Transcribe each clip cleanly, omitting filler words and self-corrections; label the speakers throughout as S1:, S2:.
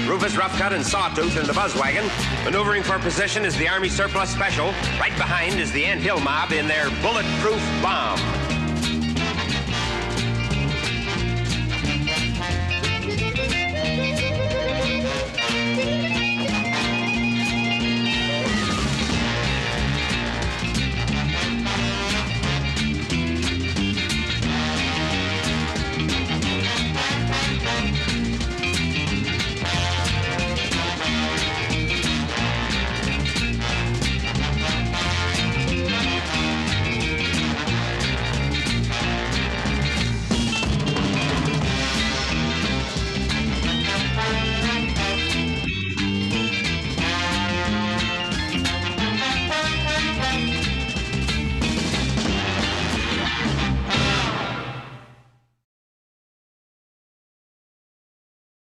S1: Rufus Roughcut and Sawtooth in the buzz wagon. Maneuvering for position is the Army Surplus Special. Right behind is the Ant Hill Mob in their bulletproof bomb.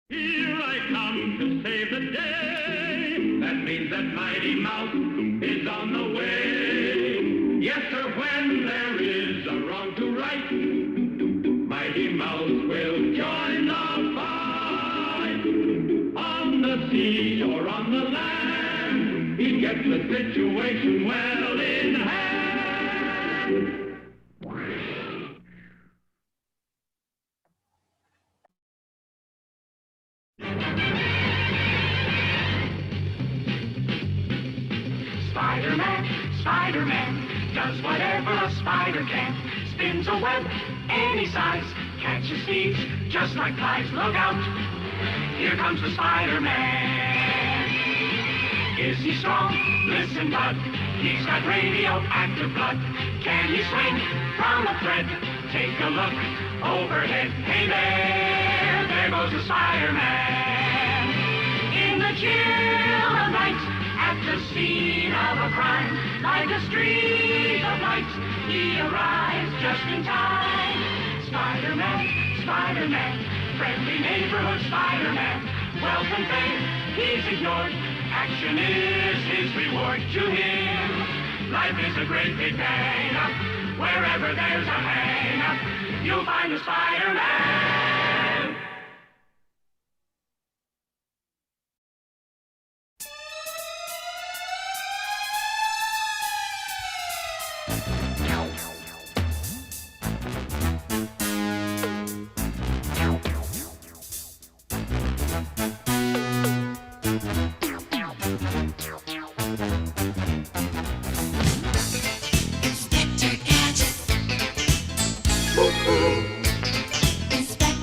S2: Here I come to save the day. That means that Mighty Mouse is on the way. Yes, sir, when there is a wrong to right, Mighty Mouse will join the fight. On the sea or on the land, he gets the situation well in hand.
S3: Spider-Man does whatever a spider can. Spins a web any size, catches thieves just like flies. Look out, here comes the Spider-Man. Is he strong? Listen, bud, he's got radioactive blood. Can he swing from a thread? Take a look overhead. Hey there goes the Spider-Man. In the chill of night, at the scene of a crime, like a streak of light, he arrives just in time. Spider-Man, Spider-Man, friendly neighborhood Spider-Man. Wealth and fame, he's ignored. Action is his reward to him. Life is a great big hang-up. Wherever there's a hang-up, you'll find a Spider-Man.
S4: Inspector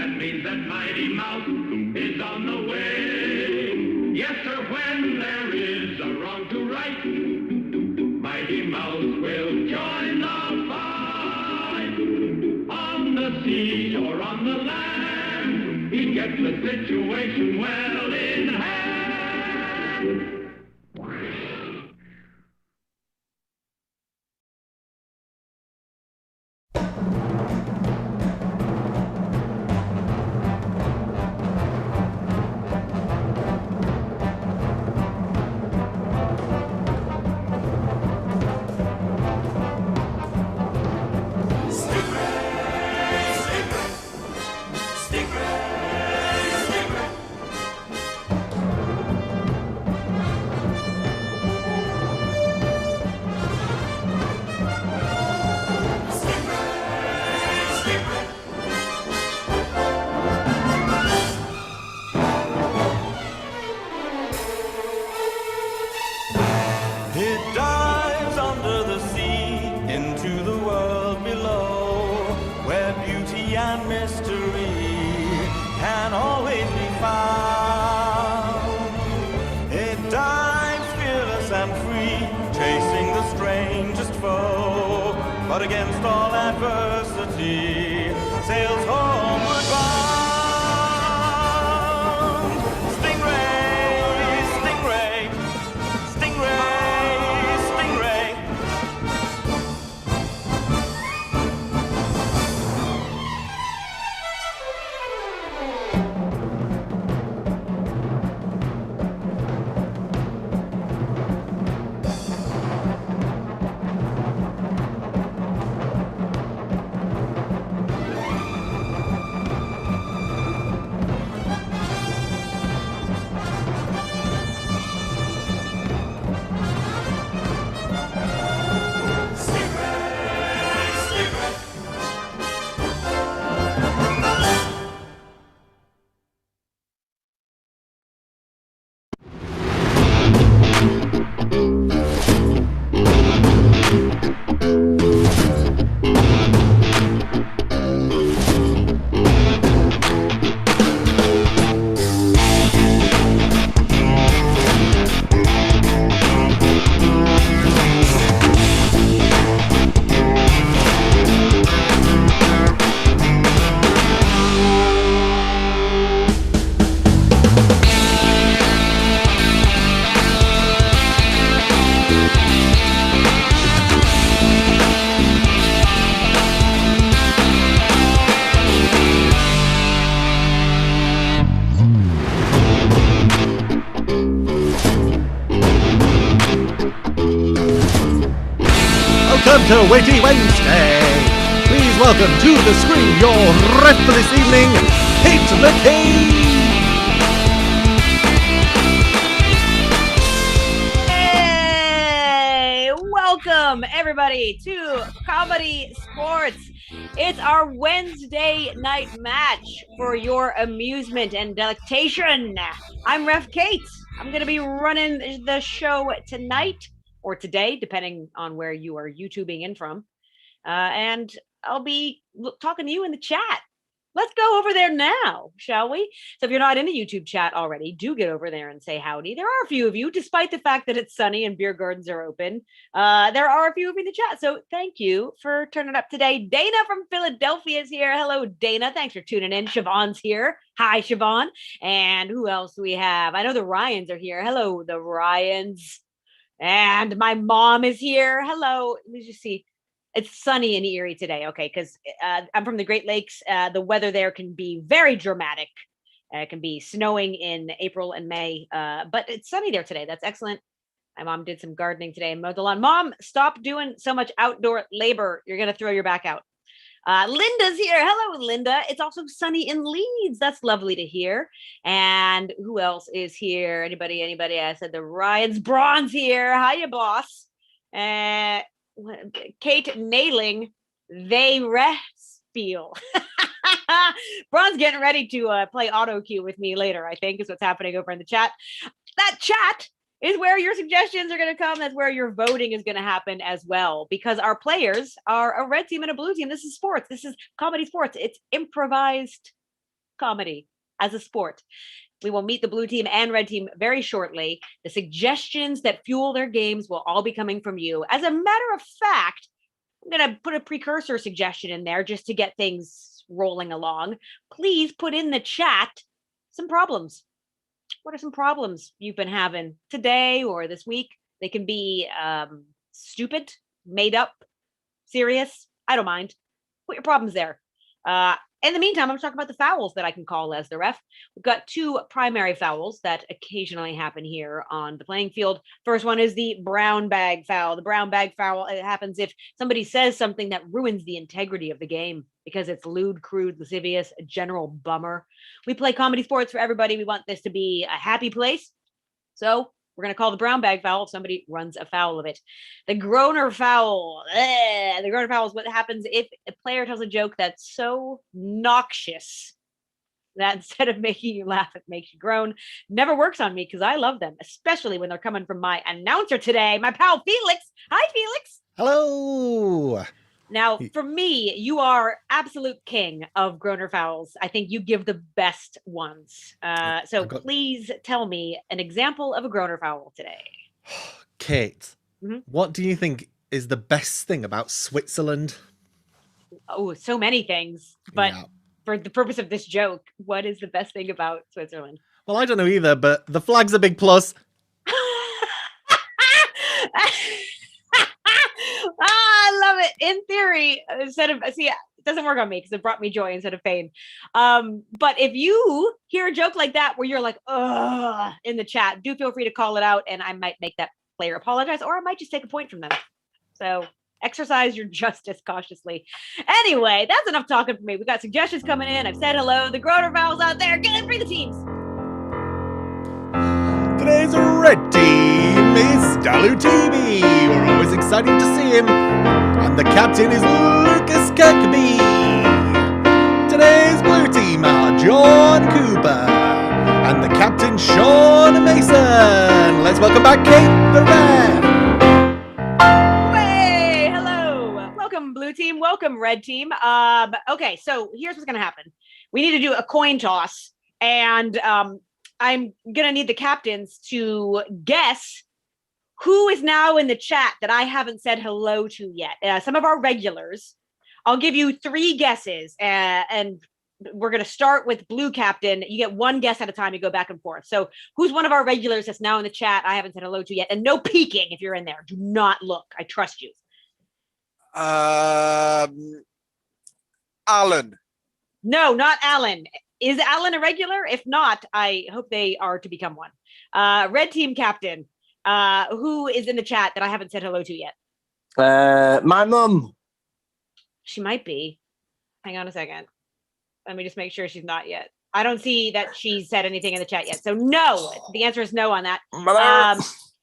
S2: That means that Mighty Mouse is on the way. Yes, sir, when there is a wrong to right, Mighty Mouse will join the fight. On the sea or on the land, he gets the situation well in hand.
S4: It dives under the sea into the world below, where beauty and mystery can always be found. It dives fearless and free, chasing the strangest foe, but against all adversity, sails homeward bound. Stingray, stingray, stingray, stingray.
S5: Welcome to Witty Wednesday. Please welcome to the screen your rep for this evening, Kate McKay.
S6: Hey, welcome everybody to Comedy Sports. It's our Wednesday night match for your amusement and delectation. I'm Ref Kate. I'm going to be running the show tonight, or today, depending on where you are YouTubing in from. And I'll be talking to you in the chat. Let's go over there now, shall we? So if you're not in the YouTube chat already, do get over there and say howdy. There are a few of you, despite the fact that it's sunny and beer gardens are open. There are a few of you in the chat, so thank you for turning up today. Dana from Philadelphia is here. Hello, Dana. Thanks for tuning in. Siobhan's here. Hi, Siobhan. And who else do we have? I know the Ryans are here. Hello, the Ryans. And my mom is here. Hello. Let me just see. It's sunny and Erie today. Okay, because I'm from the Great Lakes. The weather there can be very dramatic. It can be snowing in April and May, but it's sunny there today. That's excellent. My mom did some gardening today and mowed the lawn. Mom, stop doing so much outdoor labor. You're going to throw your back out. Linda's here. Hello, Linda. It's also sunny in Leeds. That's lovely to hear. And who else is here? Anybody? I said the Ryan's Braun's here. Hiya, boss. Kate nailing. They rest feel. Braun's getting ready to play auto cue with me later, I think, is what's happening over in the chat. That chat is where your suggestions are going to come. That's where your voting is going to happen as well, because our players are a red team and a blue team. This is sports. This is Comedy Sports. It's improvised comedy as a sport. We will meet the blue team and red team very shortly. The suggestions that fuel their games will all be coming from you. As a matter of fact, I'm going to put a precursor suggestion in there just to get things rolling along. Please put in the chat some problems. What are some problems you've been having today or this week? They can be stupid, made up, serious. I don't mind. Put your problems there. In the meantime, I'm talking about the fouls that I can call as the ref. We've got two primary fouls that occasionally happen here on the playing field. First one is the brown bag foul. The brown bag foul, it happens if somebody says something that ruins the integrity of the game because it's lewd, crude, lascivious, a general bummer. We play comedy sports for everybody. We want this to be a happy place. So we're going to call the brown bag foul if somebody runs afoul of it. The groaner foul. The groaner foul is what happens if a player tells a joke that's so noxious that instead of making you laugh, it makes you groan. Never works on me because I love them, especially when they're coming from my announcer today, my pal Felix. Hi, Felix.
S5: Hello.
S6: Now, for me, you are absolute king of groaner fouls. I think you give the best ones. So please tell me an example of a groaner foul today.
S5: Kate, what do you think is the best thing about Switzerland?
S6: Oh, so many things. But for the purpose of this joke, what is the best thing about Switzerland?
S5: Well, I don't know either, but the flag's a big plus.
S6: I love it. In theory, it doesn't work on me because it brought me joy instead of pain. But if you hear a joke like that where you're like, ugh, in the chat, do feel free to call it out and I might make that player apologize or I might just take a point from them. So exercise your justice cautiously. Anyway, that's enough talking for me. We got suggestions coming in. I've said hello. The groaner fouls out there. Get in, bring the teams.
S5: Today's red team is Dalu TV. We're always excited to see him. And the captain is Lucas Kirkby. Today's blue team are John Cooper and the captain Sean Mason. Let's welcome back Kate the ref.
S6: Hey, hello. Welcome blue team. Welcome red team. Okay, so here's what's gonna happen. We need to do a coin toss, and I'm gonna need the captains to guess who is now in the chat that I haven't said hello to yet. Some of our regulars. I'll give you 3 guesses, and we're gonna start with blue captain. You get 1 guess at a time. You go back and forth. So who's one of our regulars that's now in the chat I haven't said hello to yet? And no peeking if you're in there. Do not look. I trust you.
S7: Alan.
S6: No, not Alan. Is Alan a regular? If not, I hope they are to become one. Red team captain. Who is in the chat that I haven't said hello to yet?
S8: My mum.
S6: She might be. Hang on a second. Let me just make sure she's not yet. I don't see that she said anything in the chat yet. So no, the answer is no on that.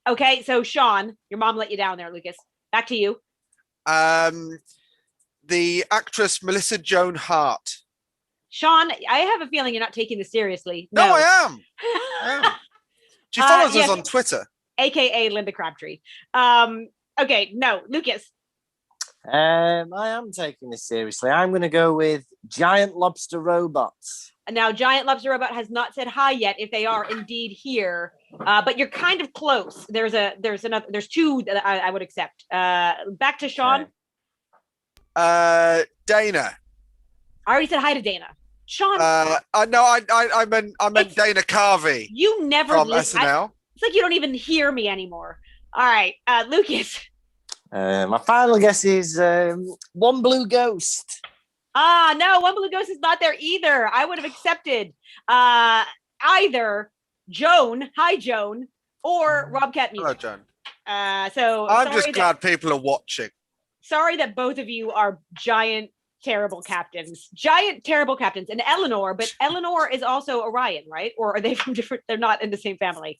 S6: Okay, so Sean, your mom let you down there, Lucas. Back to you.
S7: The actress Melissa Joan Hart.
S6: Sean, I have a feeling you're not taking this seriously.
S7: No, I am. She follows us on Twitter.
S6: AKA Linda Crabtree. Okay, no, Lucas.
S8: I am taking this seriously. I'm going to go with Giant Lobster Robots.
S6: Now, Giant Lobster Robot has not said hi yet, if they are indeed here. But you're kind of close. There's 2 that I would accept. Back to Sean.
S7: Okay. Dana.
S6: I already said hi to Dana. Sean.
S7: I meant Dana Carvey.
S6: You never
S7: from SNL.
S6: It's like you don't even hear me anymore. All right, Lucas.
S8: My final guess is One Blue Ghost.
S6: No, One Blue Ghost is not there either. I would have accepted either Joan, hi Joan, or Rob Cat Music.
S7: Hello, Joan.
S6: So
S7: I'm just glad people are watching.
S6: Sorry that both of you are giant, terrible captains. Giant, terrible captains. And Eleanor, but Eleanor is also Orion, right? Or are they from different? They're not in the same family.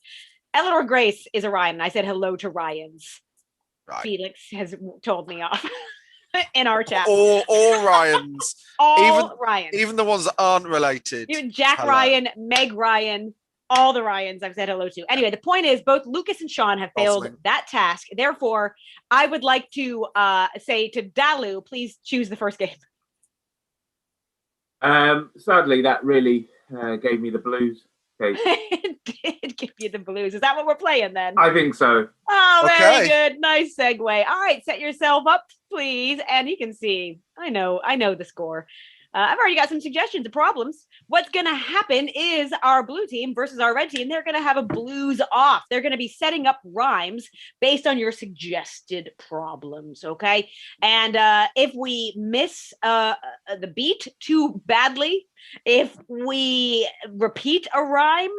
S6: Eleanor Grace is Orion. And I said hello to Ryans. Right. Felix has told me off in our chat.
S7: All Ryans.
S6: All Ryans.
S7: Even the ones that aren't related.
S6: Even Jack hello. Ryan, Meg Ryan, all the Ryans I've said hello to. Anyway, the point is both Lucas and Sean have failed that task. Therefore, I would like to say to Dalu, please choose the first game.
S9: Sadly, that really gave me the blues. Okay.
S6: It did give you the blues. Is that what we're playing then?
S9: I think so.
S6: Oh, very
S7: Okay.
S6: good. Nice segue. All right, set yourself up, please. And you can see, I know the score. I've already got some suggestions of problems. What's going to happen is our blue team versus our red team, they're going to have a blues off. They're going to be setting up rhymes based on your suggested problems, okay? And if we miss the beat too badly, if we repeat a rhyme,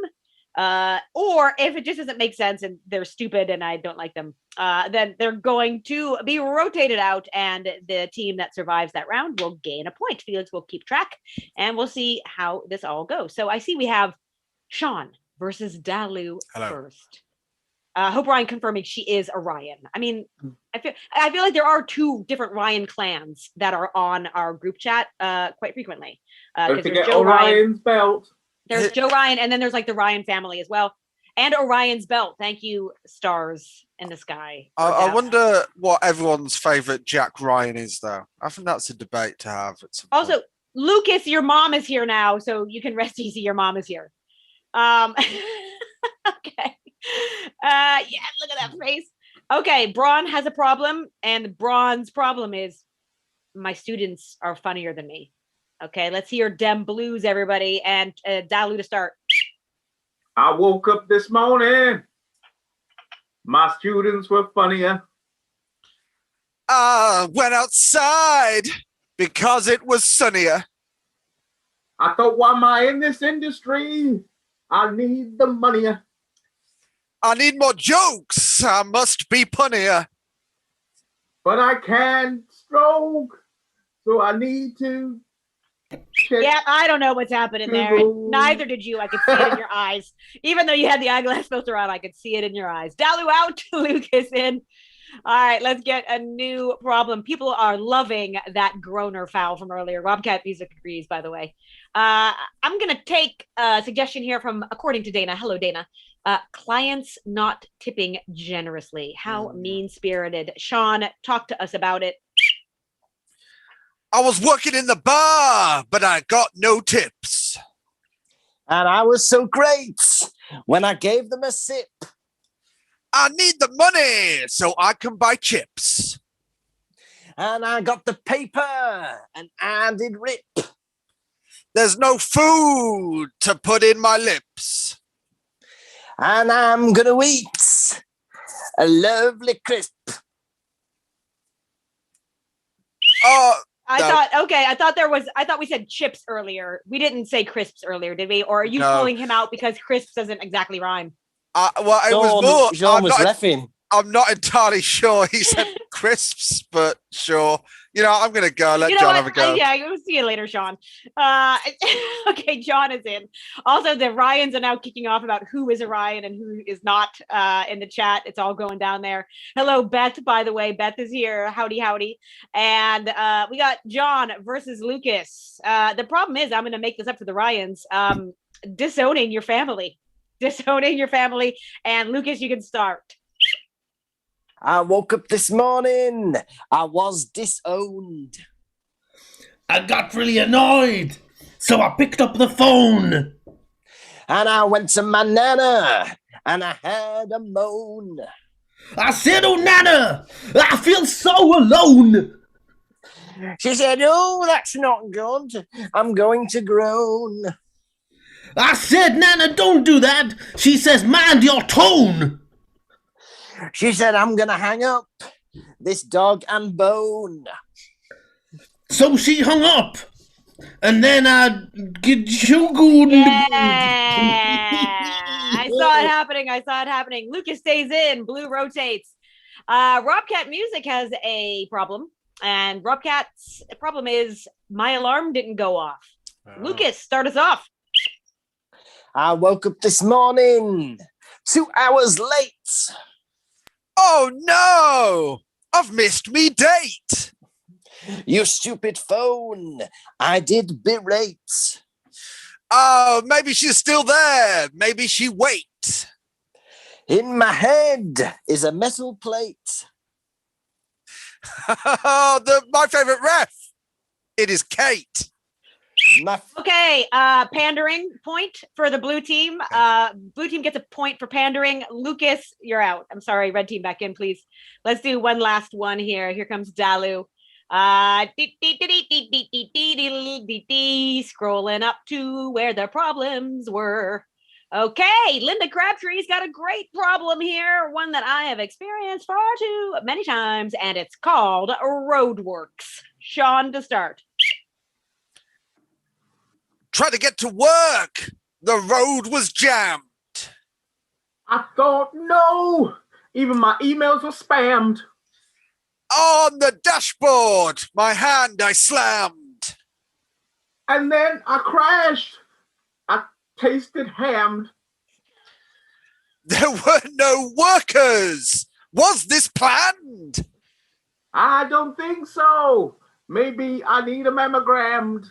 S6: or if it just doesn't make sense and they're stupid and I don't like them, then they're going to be rotated out, and the team that survives that round will gain a point. Felix will keep track, and we'll see how this all goes. So I see we have Sean versus Dalu first. Hope Ryan confirming she is a Ryan. I mean, I feel like there are two different Ryan clans that are on our group chat quite frequently.
S9: Don't forget Orion's belt.
S6: There's Joe Ryan, and then there's like the Ryan family as well. And Orion's belt. Thank you, stars in the sky.
S7: I wonder what everyone's favourite Jack Ryan is, though. I think that's a debate to have.
S6: Also, Lucas, your mom is here now, so you can rest easy. Your mom is here. Okay. Yeah, look at that face. Okay, Braun has a problem, and Braun's problem is my students are funnier than me. Okay, let's hear Dem Blues, everybody, and Dalu to start.
S9: I woke up this morning. My students were funnier.
S7: I went outside because it was sunnier.
S9: I thought, why am I in this industry? I need the money.
S7: I need more jokes. I must be punnier.
S9: But I can't stroke, so I need to.
S6: Yeah, I don't know what's happening there. Neither did you. I could see it in your eyes. Even though you had the eyeglass filter on, I could see it in your eyes. Dalu out, Lucas in. All right, let's get a new problem. People are loving that groaner foul from earlier. Robcat Music agrees, by the way. I'm going to take a suggestion here from, according to Dana. Hello, Dana. Clients not tipping generously. How mean-spirited. Sean, talk to us about it.
S7: I was working in the bar, but I got no tips.
S8: And I was so great when I gave them a sip.
S7: I need the money so I can buy chips.
S8: And I got the paper and I did rip.
S7: There's no food to put in my lips.
S8: And I'm gonna eat a lovely crisp.
S6: I thought we said chips earlier. We didn't say crisps earlier, did we? Or are you pulling him out because crisps doesn't exactly rhyme?
S7: Well, it was more.
S8: Sean was reffing.
S7: I'm not entirely sure he said crisps, but sure. You know, I'm going to go. Let John have a go.
S6: Yeah, we'll see you later, Sean. Okay, John is in. Also, the Ryans are now kicking off about who is a Ryan and who is not in the chat. It's all going down there. Hello, Beth, by the way. Beth is here. Howdy, howdy. And we got John versus Lucas. The problem is, I'm going to make this up for the Ryans. Disowning your family. Disowning your family. And Lucas, you can start.
S8: I woke up this morning. I was disowned.
S10: I got really annoyed, so I picked up the phone.
S8: And I went to my nana, and I had a moan.
S10: I said, "Oh, Nana, I feel so alone."
S8: She said, "Oh, that's not good. I'm going to groan."
S10: I said, "Nana, don't do that." She says, "Mind your tone."
S8: She said, "I'm going to hang up this dog and bone."
S10: So she hung up, and then I get you good.
S6: Yeah. I saw it happening. Lucas stays in. Blue rotates. Robcat Music has a problem, and Robcat's problem is my alarm didn't go off. Lucas, start us off.
S8: I woke up this morning 2 hours late.
S7: Oh no! I've missed me date.
S8: You stupid phone. I did berate.
S7: Oh, maybe she's still there. Maybe she wait.
S8: In my head is a metal plate.
S7: My favorite ref. It is Kate.
S6: Okay, pandering point for the blue team. Blue team gets a point for pandering. Lucas, you're out. I'm sorry, red team back in, please. Let's do one last one here. Here comes Dalu. Scrolling up to where the problems were. Okay, Linda Crabtree's got a great problem here, one that I have experienced far too many times, and it's called roadworks. Sean, to start.
S7: Try to get to work. The road was jammed.
S9: I thought, no. Even my emails were spammed.
S7: On the dashboard, my hand I slammed.
S9: And then I crashed. I tasted ham.
S7: There were no workers. Was this planned?
S9: I don't think so. Maybe I need a mammogram.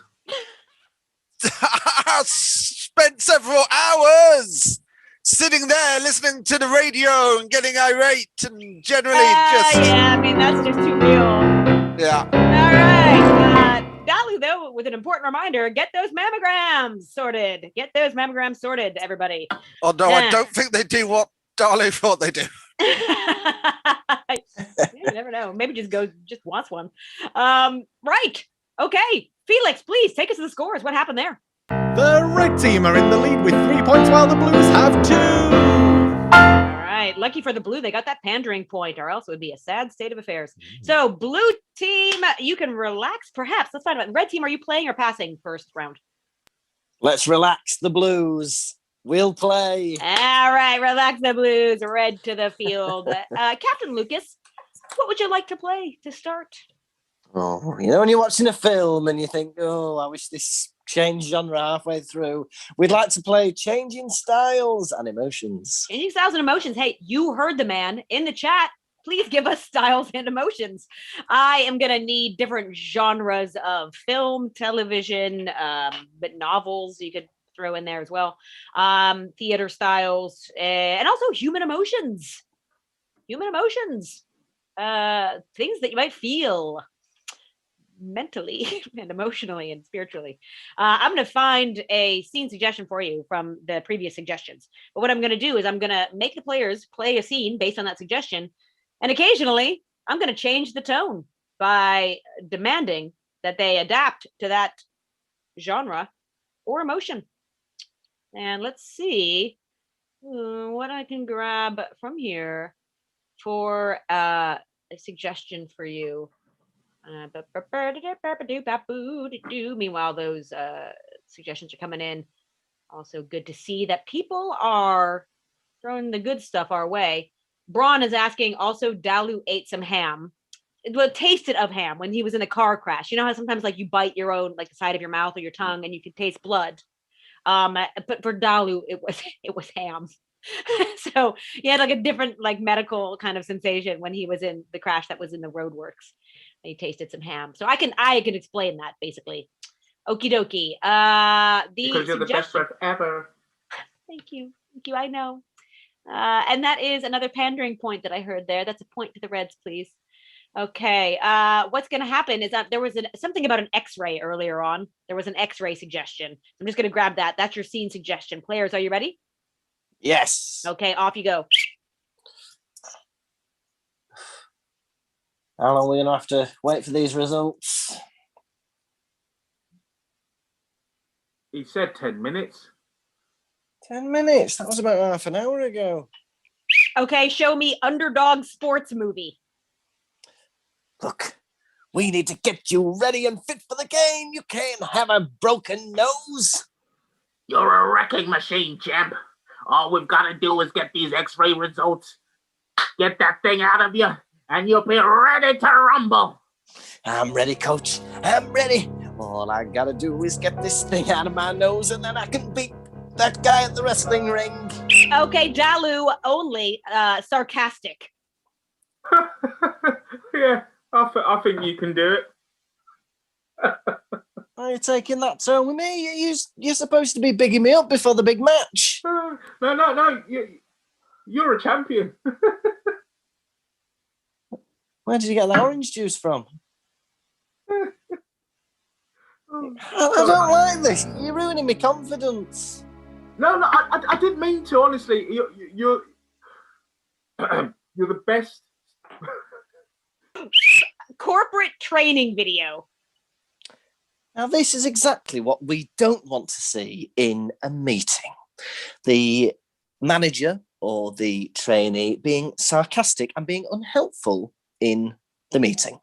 S7: I spent several hours sitting there listening to the radio and getting irate and generally
S6: Yeah, I mean, that's just too real.
S7: Yeah.
S6: All right. Dalu, though, with an important reminder, get those mammograms sorted. Get those mammograms sorted, everybody.
S7: Oh, no, I don't think they do what Dalu thought they do.
S6: You never know. Maybe just wants one. Right. Okay. Felix, please take us to the scores. What happened there?
S5: The red team are in the lead with 3 points while the blues have 2.
S6: All right. Lucky for the blue, they got that pandering point, or else it would be a sad state of affairs. So, blue team, you can relax, perhaps. Let's find out. Red team, are you playing or passing first round?
S8: Let's relax the blues. We'll play.
S6: All right. Relax the blues. Red to the field. Captain Lucas, what would you like to play to start?
S8: Oh, you know, when you're watching a film and you think, oh, I wish this changed genre halfway through. We'd like to play Changing Styles and Emotions.
S6: Changing Styles and Emotions. Hey, you heard the man in the chat. Please give us styles and emotions. I am going to need different genres of film, television, but novels you could throw in there as well. Theater styles, and also human emotions. Human emotions. Things that you might feel mentally and emotionally and spiritually. I'm going to find a scene suggestion for you from the previous suggestions. But what I'm going to do is I'm going to make the players play a scene based on that suggestion. And occasionally I'm going to change the tone by demanding that they adapt to that genre or emotion. And let's see what I can grab from here for a suggestion for you. Meanwhile, those suggestions are coming in. Also good to see that people are throwing the good stuff our way. Braun is asking, also Dalu ate some ham. Well, tasted of ham when he was in a car crash. You know how sometimes like you bite your own, like the side of your mouth or your tongue and you can taste blood. But for Dalu, it was ham. So he had like a different like medical kind of sensation when he was in the crash that was in the roadworks. He tasted some ham. So I can explain that basically. Okie dokie.
S9: Because you're the best ref ever.
S6: Thank you. I know. And that is another pandering point that I heard there. That's a point to the Reds, please. Okay. What's going to happen is that there was something about an X-ray earlier on. There was an X-ray suggestion. I'm just going to grab that. That's your scene suggestion. Players, are you ready?
S8: Yes.
S6: Okay, off you go.
S8: How long are we going to have to wait for these results?
S9: He said 10 minutes.
S8: 10 minutes? That was about half an hour ago.
S6: Okay, show me underdog sports movie.
S8: Look, we need to get you ready and fit for the game. You can't have a broken nose.
S9: You're a wrecking machine, champ. All we've got to do is get these X-ray results. Get that thing out of you, and you'll be ready to rumble.
S8: I'm ready, coach. I'm ready. All I got to do is get this thing out of my nose, and then I can beat that guy at the wrestling ring.
S6: Okay, Dalu only, sarcastic.
S9: Yeah, I think you can do it.
S8: Are you taking that tone with me? You're supposed to be bigging me up before the big match.
S9: No. You're a champion.
S8: Where did you get that orange juice from? I don't like this. You're ruining my confidence.
S9: No, I didn't mean to. Honestly, you're you're the best.
S6: Corporate training video.
S8: Now, this is exactly what we don't want to see in a meeting. The manager or the trainee being sarcastic and being unhelpful in the meeting.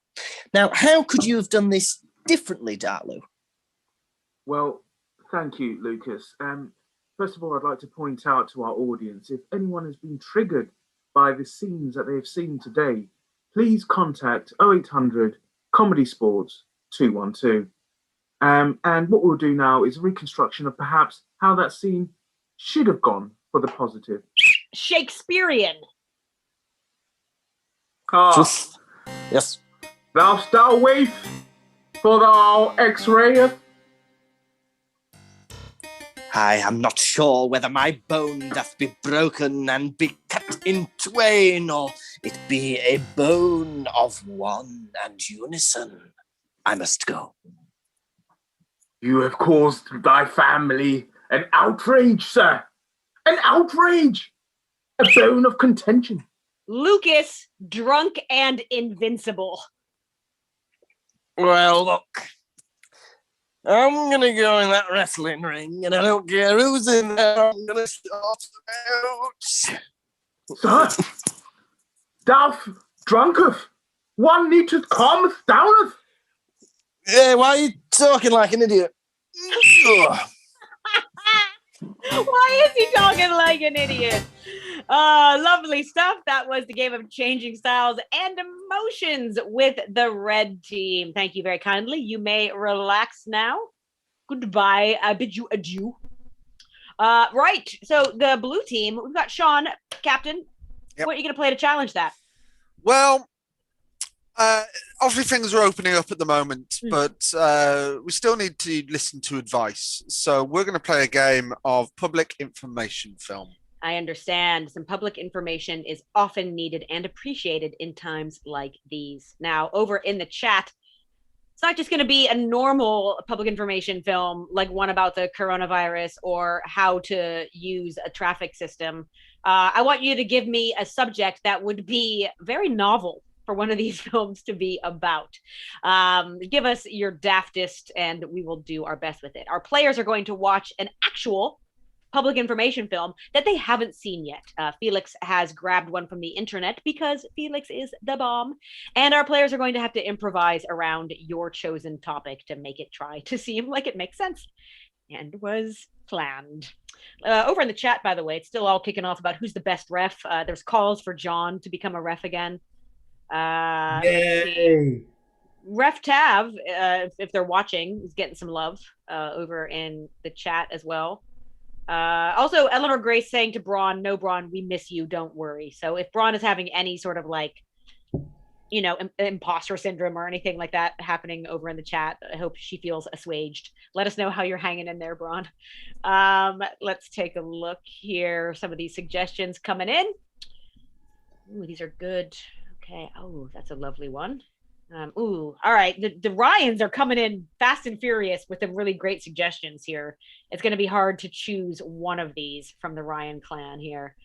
S8: Now, how could you have done this differently, Darlu?
S9: Well, thank you, Lucas. First of all, I'd like to point out to our audience, if anyone has been triggered by the scenes that they have seen today, please contact 0800 ComedySportz 212. And what we'll do now is a reconstruction of perhaps how that scene should have gone for the positive.
S6: Shakespearean.
S8: Yes.
S9: Thou wait for thou X-rayeth.
S8: I am not sure whether my bone doth be broken and be cut in twain, or it be a bone of one and unison. I must go.
S9: You have caused thy family an outrage, sir. An outrage. A bone of contention.
S6: Lucas, drunk and invincible.
S8: Well, look. I'm going to go in that wrestling ring, and I don't care who's in there. I'm going to sort them out.
S9: Sir, thou drunketh. One needeth calmeth downeth.
S8: Yeah, why are you talking like an idiot?
S6: Why is he talking like an idiot? Lovely stuff. That was the game of changing styles and emotions with the red team. Thank you very kindly. You may relax now. Goodbye. I bid you adieu. Right. So the blue team, we've got Sean, captain.
S7: Yep.
S6: What are you going to play to challenge that?
S7: Well, obviously things are opening up at the moment, but we still need to listen to advice. So we're going to play a game of public information film.
S6: I understand. Some public information is often needed and appreciated in times like these. Now, over in the chat, it's not just going to be a normal public information film like one about the coronavirus or how to use a traffic system. I want you to give me a subject that would be very novel for one of these films to be about. Give us your daftest and we will do our best with it. Our players are going to watch an actual public information film that they haven't seen yet. Felix has grabbed one from the internet because Felix is the bomb. And our players are going to have to improvise around your chosen topic to make it try to seem like it makes sense and was planned. Over in the chat, by the way, it's still all kicking off about who's the best ref. There's calls for John to become a ref again.
S10: Yay!
S6: Ref Tav, if they're watching, is getting some love over in the chat as well. Also, Eleanor Grace saying to Braun, no, Braun, we miss you, don't worry. So if Braun is having any sort of like, you know, imposter syndrome or anything like that happening over in the chat, I hope she feels assuaged. Let us know how you're hanging in there, Braun. Let's take a look here. Some of these suggestions coming in. Ooh, these are good. Okay. Oh, that's a lovely one. All right. The Ryans are coming in fast and furious with some really great suggestions here. It's going to be hard to choose one of these from the Ryan clan here.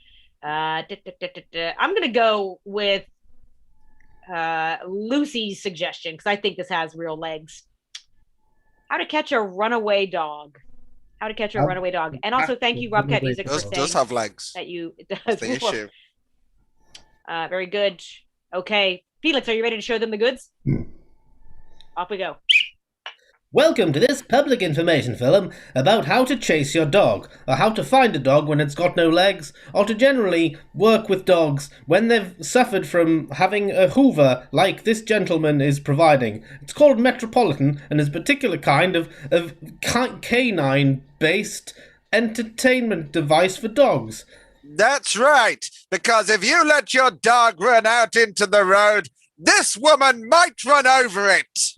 S6: I'm going to go with Lucy's suggestion because I think this has real legs. How to catch a runaway dog. How to catch a runaway dog. And also thank you, Rob Cat Music, for saying
S7: does have legs.
S6: That it does.
S7: That's the issue.
S6: Very good. Okay. Felix, are you ready to show them the goods? Off we go.
S10: Welcome to this public information film about how to chase your dog, or how to find a dog when it's got no legs, or to generally work with dogs when they've suffered from having a hoover like this gentleman is providing. It's called Metropolitan and is a particular kind of canine-based entertainment device for dogs.
S7: That's right, because if you let your dog run out into the road, this woman might run over it.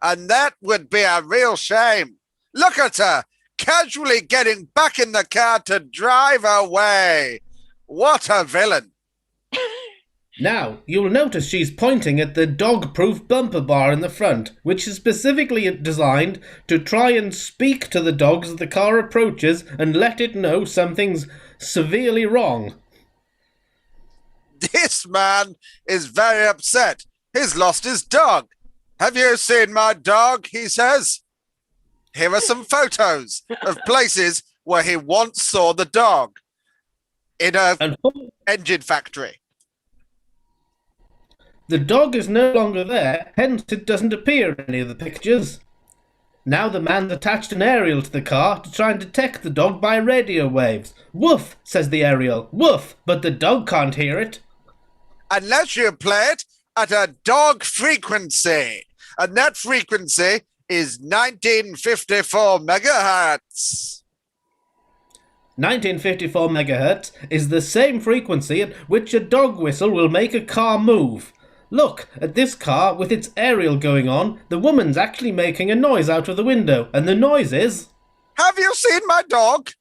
S7: And that would be a real shame. Look at her, casually getting back in the car to drive away. What a villain.
S10: Now, you'll notice she's pointing at the dog-proof bumper bar in the front, which is specifically designed to try and speak to the dog as the car approaches and let it know something's severely wrong.
S7: This man is very upset. He's lost his dog. Have you seen my dog? He says. Here are some photos of places where he once saw the dog in a engine factory.
S10: The dog is no longer there, hence it doesn't appear in any of the pictures. Now the man's attached an aerial to the car to try and detect the dog by radio waves. Woof, says the aerial. Woof, but the dog can't hear it.
S7: Unless you play it at a dog frequency. And that frequency is 1954 megahertz.
S10: 1954 megahertz is the same frequency at which a dog whistle will make a car move. Look, at this car with its aerial going on, the woman's actually making a noise out of the window, and the noise is...
S7: Have you seen my dog?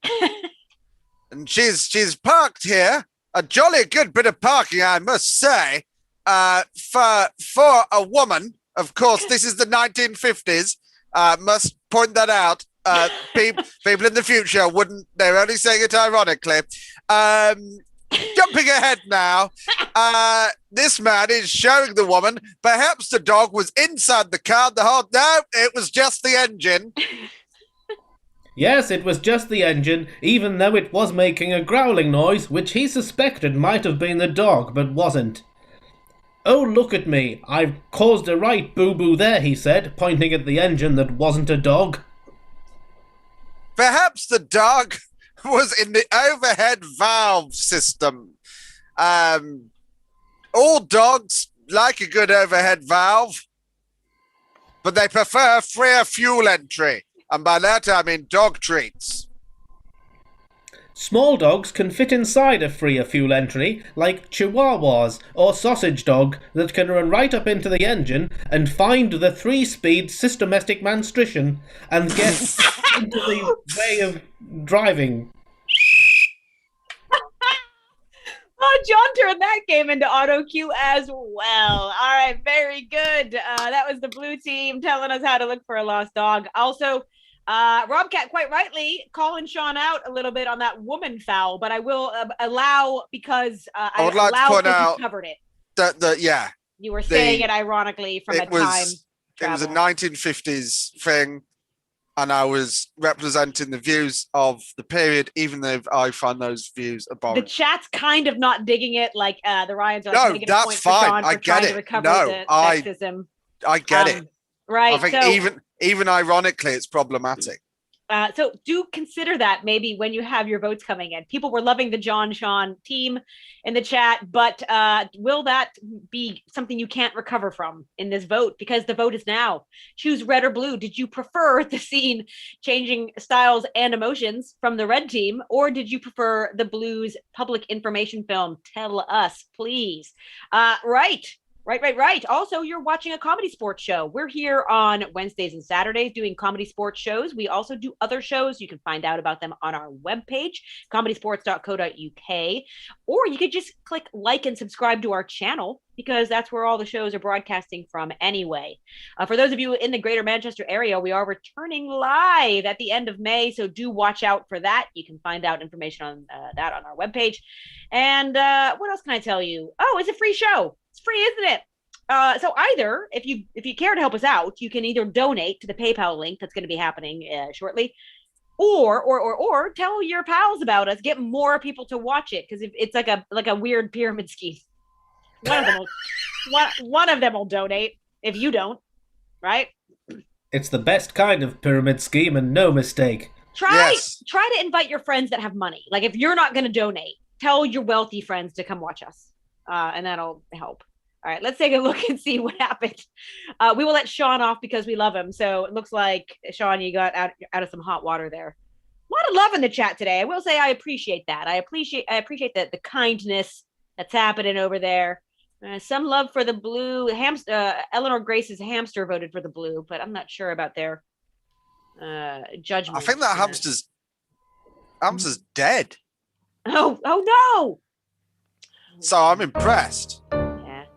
S7: And she's parked here. A jolly good bit of parking, I must say, for a woman. Of course, this is the 1950s. Must point that out. People in the future wouldn't. They're only saying it ironically. Jumping ahead now, this man is showing the woman. Perhaps the dog was inside the car the whole. No, it was just the engine.
S10: Yes, it was just the engine, even though it was making a growling noise, which he suspected might have been the dog, but wasn't. Oh, look at me. I've caused a right boo-boo there, he said, pointing at the engine that wasn't a dog.
S7: Perhaps the dog was in the overhead valve system. All dogs like a good overhead valve, but they prefer freer fuel entry. And by that, I mean dog treats.
S10: Small dogs can fit inside a freer fuel entry, like chihuahuas or sausage dog that can run right up into the engine and find the 3-speed systematic manstrition and get into the way of driving.
S6: Oh, John turned that game into auto cue as well. All right, very good. That was the blue team telling us how to look for a lost dog. Also, Robcat quite rightly calling Sean out a little bit on that woman foul, but I will allow because I would like to point out covered it.
S7: Yeah,
S6: you were saying it ironically from a time.
S7: It was a 1950s thing, and I was representing the views of the period, even though I find those views abhorrent.
S6: The chat's kind of not digging it, like the Ryans are
S7: no, that's fine. I get it. No,
S6: sexism.
S7: I get it.
S6: Right.
S7: I think even ironically, it's problematic.
S6: So do consider that maybe when you have your votes coming in. People were loving the John Sean team in the chat, but will that be something you can't recover from in this vote? Because the vote is now. Choose red or blue. Did you prefer the scene changing styles and emotions from the red team, or did you prefer the blues public information film? Tell us, please. Right. Also, you're watching a comedy sports show. We're here on Wednesdays and Saturdays doing comedy sports shows. We also do other shows. You can find out about them on our webpage, comedysportz.co.uk, or you could just click like and subscribe to our channel because that's where all the shows are broadcasting from anyway. For those of you in the greater Manchester area, we are returning live at the end of May, so do watch out for that. You can find out information on that on our webpage. And what else can I tell you? Oh, it's a free show. It's free, isn't it? So either if you care to help us out, you can either donate to the PayPal link that's going to be happening shortly, or tell your pals about us. Get more people to watch it because it's like a weird pyramid scheme. One of them will donate if you don't, right?
S10: It's the best kind of pyramid scheme and no mistake.
S6: Try to invite your friends that have money. Like if you're not going to donate, tell your wealthy friends to come watch us. And that'll help. All right, let's take a look and see what happened. We will let Sean off because we love him. So it looks like, Sean, you got out of some hot water there. A lot of love in the chat today. I will say I appreciate that. I appreciate the kindness that's happening over there. Some love for the blue. Eleanor Grace's hamster voted for the blue, but I'm not sure about their judgment.
S7: I think that hamster's dead.
S6: Oh no!
S7: So I'm impressed.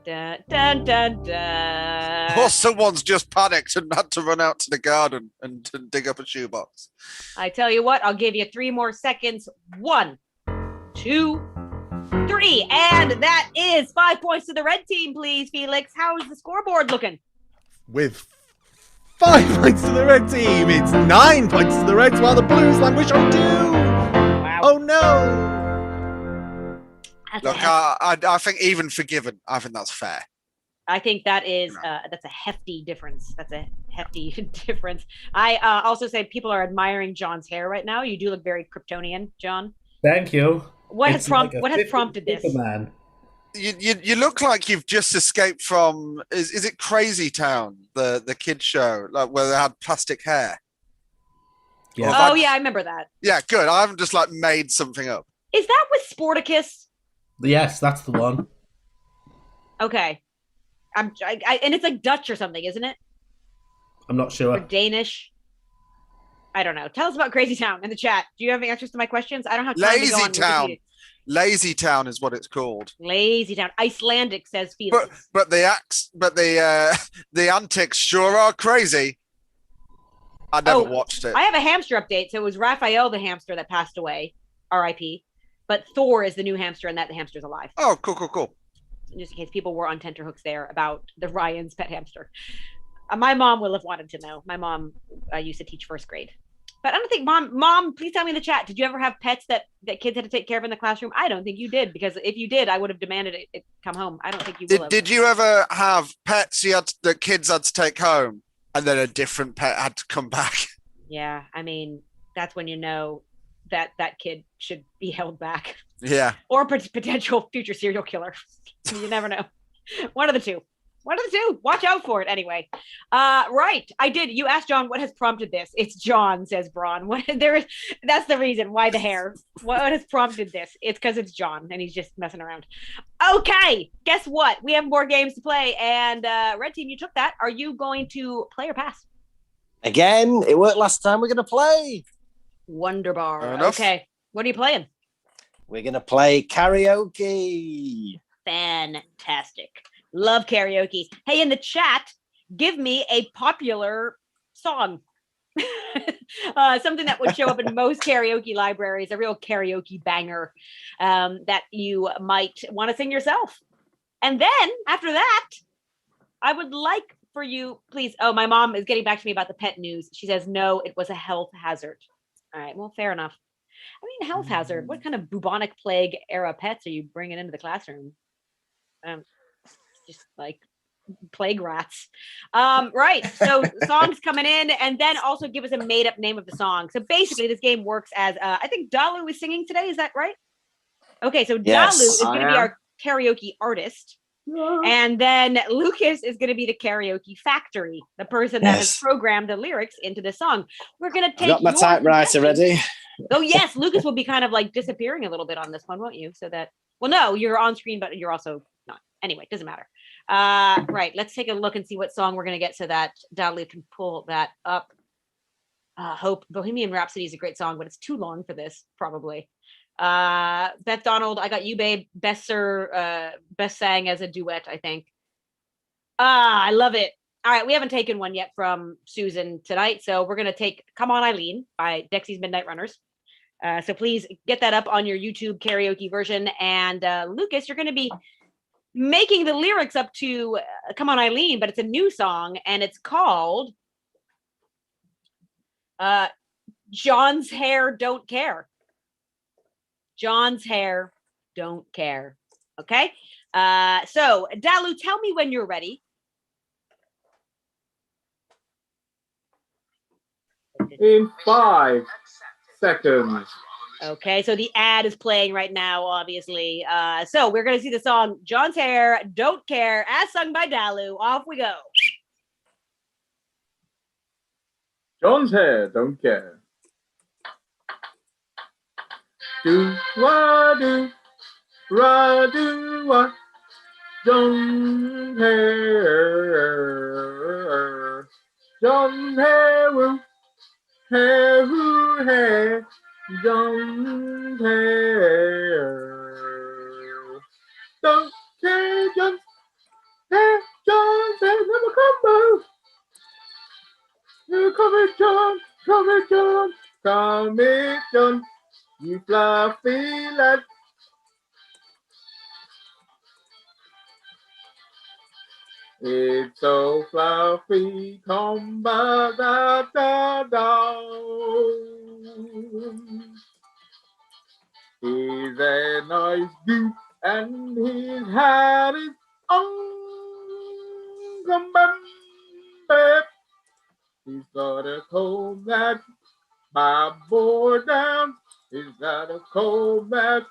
S6: Dun, dun, dun, dun.
S7: Or someone's just panicked and had to run out to the garden and dig up a shoebox.
S6: I tell you what, I'll give you 3 more seconds. 1, 2, 3. And that is 5 points to the red team, please, Felix. How is the scoreboard looking?
S5: With 5 points to the red team, it's 9 points to the Reds, while the Blues languish on 2.
S6: Wow.
S5: Oh no!
S7: Look, I think even forgiven, I think that's fair.
S6: I think that is that's a hefty difference. That's a hefty difference. I also say people are admiring John's hair right now. You do look very Kryptonian, John.
S10: Thank you.
S6: What has prompted this?
S10: Superman.
S7: You look like you've just escaped from is it Crazy Town, the kids show, like where they had plastic hair?
S10: Yeah.
S6: Oh yeah, I remember that.
S7: Yeah, good. I haven't just like made something up.
S6: Is that with Sporticus?
S10: Yes, that's the one.
S6: Okay. And it's like Dutch or something, isn't it?
S10: I'm not sure.
S6: Or Danish. I don't know. Tell us about Crazy Town in the chat. Do you have any answers to my questions? I don't have time to go on
S7: Town.
S6: Wikipedia.
S7: Lazy Town is what it's called.
S6: Lazy Town. Icelandic, says Felix.
S7: But the antics sure are crazy. I never watched it.
S6: I have a hamster update. So it was Raphael the hamster that passed away, R.I.P. But Thor is the new hamster, and that the hamster's alive.
S7: Oh, cool.
S6: Just in case people were on tenterhooks there about the Ryan's pet hamster. My mom will have wanted to know. My mom used to teach first grade. But I don't think, Mom, please tell me in the chat, did you ever have pets that kids had to take care of in the classroom? I don't think you did, because if you did, I would have demanded it come home. I don't think you will have.
S7: Did you ever have pets that kids had to take home, and then a different pet had to come back?
S6: Yeah, I mean, that's when you know that kid should be held back.
S7: Yeah.
S6: Or potential future serial killer. You never know. One of the two. Watch out for it anyway. Right. I did. You asked John what has prompted this. It's John, says Braun. That's the reason why the hair. What has prompted this? It's because it's John and he's just messing around. Okay. Guess what? We have more games to play. And Red Team, you took that. Are you going to play or pass?
S8: Again, it worked last time. We're going to play.
S6: Wonderbar. Okay. What are you playing?
S8: We're going to play karaoke.
S6: Fantastic. Love karaoke. Hey, in the chat, give me a popular song. Something that would show up in most karaoke libraries, a real karaoke banger that you might want to sing yourself. And then after that, I would like for you, please. Oh, my mom is getting back to me about the pet news. She says, no, it was a health hazard. All right, well, fair enough. I mean, health hazard. What kind of bubonic plague era pets are you bringing into the classroom? Just like plague rats. Right. So songs coming in, and then also give us a made up name of the song. So basically this game works as I think Dalu is singing today. Is that right? Okay. So yes, Dalu is going to be our karaoke artist. Yeah. And then Lucas is going to be the karaoke factory, the person that has programmed the lyrics into the song. We're going to take.
S8: I've got my typewriter ready.
S6: Oh yes, Lucas will be kind of like disappearing a little bit on this one, won't you? So that, well, no, you're on screen, but you're also not. Anyway, doesn't matter. Right, let's take a look and see what song we're going to get so that Dudley can pull that up. Hope Bohemian Rhapsody is a great song, but it's too long for this, probably. Beth Donald, I Got You, Babe, best sang as a duet, I think. I love it. All right, we haven't taken one yet from Susan tonight, so we're going to take Come On Eileen by Dexy's Midnight Runners. So please get that up on your YouTube karaoke version. And Lucas, you're going to be making the lyrics up to Come On Eileen, but it's a new song, and it's called John's Hair Don't Care. John's Hair Don't Care. Okay? So, Dalu, tell me when you're ready.
S9: In 5 seconds.
S6: Okay, so the ad is playing right now, obviously. So we're going to see the song John's Hair Don't Care, as sung by Dalu. Off we go.
S9: John's hair don't care. Do what do, ra do what. John's hair. John's hair will, hair who hair. Don't care, don't care, John. combo. You come it, John. Come it, John. Come it, John. You fluffy lad. It's so fluffy, combo da da da. He's a nice dude, and his hat is on. Come He's got a cold that my boy down. He's got a cold that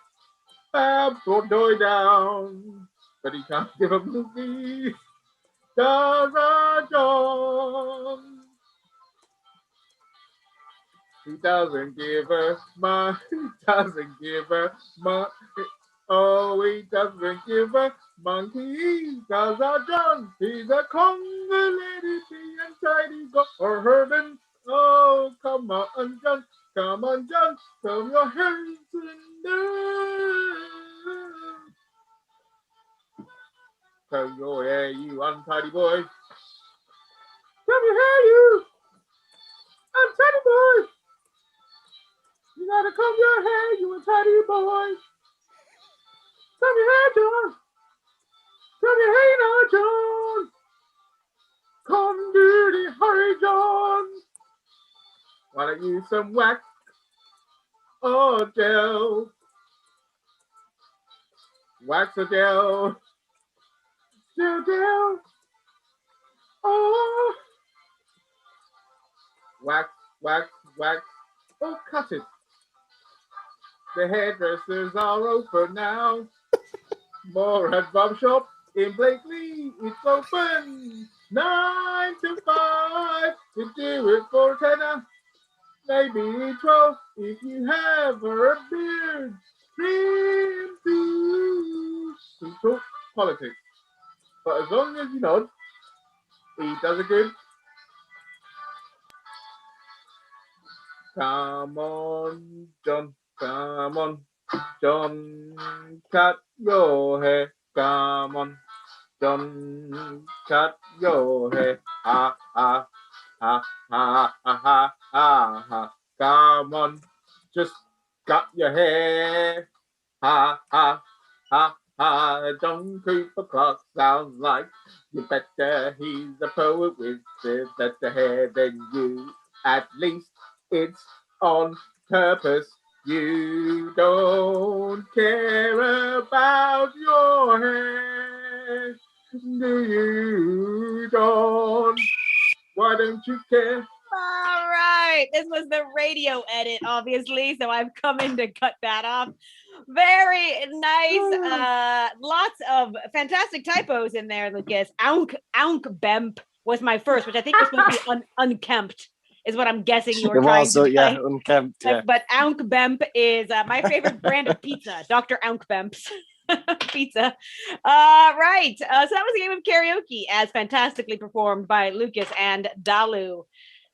S9: my boy down. But he can't give a movie. Does John? He doesn't give her money. He doesn't give her money. Oh, he doesn't give a monkey. Does John? He's a Congo lady, and tidy go or Herman. Oh, come on, John. Come on, John. Throw your hands in there. Throw your hair, you untidy boy. Throw your hair, you untidy boy. You gotta comb your hair, you untidy boy. Comb your hair, John. Comb your hair now, John. Come duty, hurry, John. Wanna use some wax or gel? Wax or gel? Gel. Oh. Wax. Oh, cut it. The hairdressers are open now. More at Bob Shop in Blakely. It's open 9 to 5. You do it for a tenner, maybe 12 if you have a beard. Dream to talk politics, but as long as you nod, he does it good. Come on, John. Come on, John. Cut your hair. Come on, John. Cut your hair. Ha ha ha ha ha ha ha ha. Come on, just cut your hair. Ha ha ha ha. John Cooper Clark sounds like you better. He's a poet with better hair than you. At least it's on purpose. You don't care about your hair, do you, John? Why don't you care?
S6: All right. This was the radio edit, obviously, so I've come in to cut that off. Very nice. Lots of fantastic typos in there, Lucas. Aunk bemp was my first, which I think was supposed to be unkempt. Is what I'm guessing you were trying to
S8: yeah, unkempt, yeah.
S6: But Aunk Bemp is my favorite brand of pizza, Dr. Aunk Bemp's pizza. Right. So that was a game of karaoke as fantastically performed by Lucas and Dalu.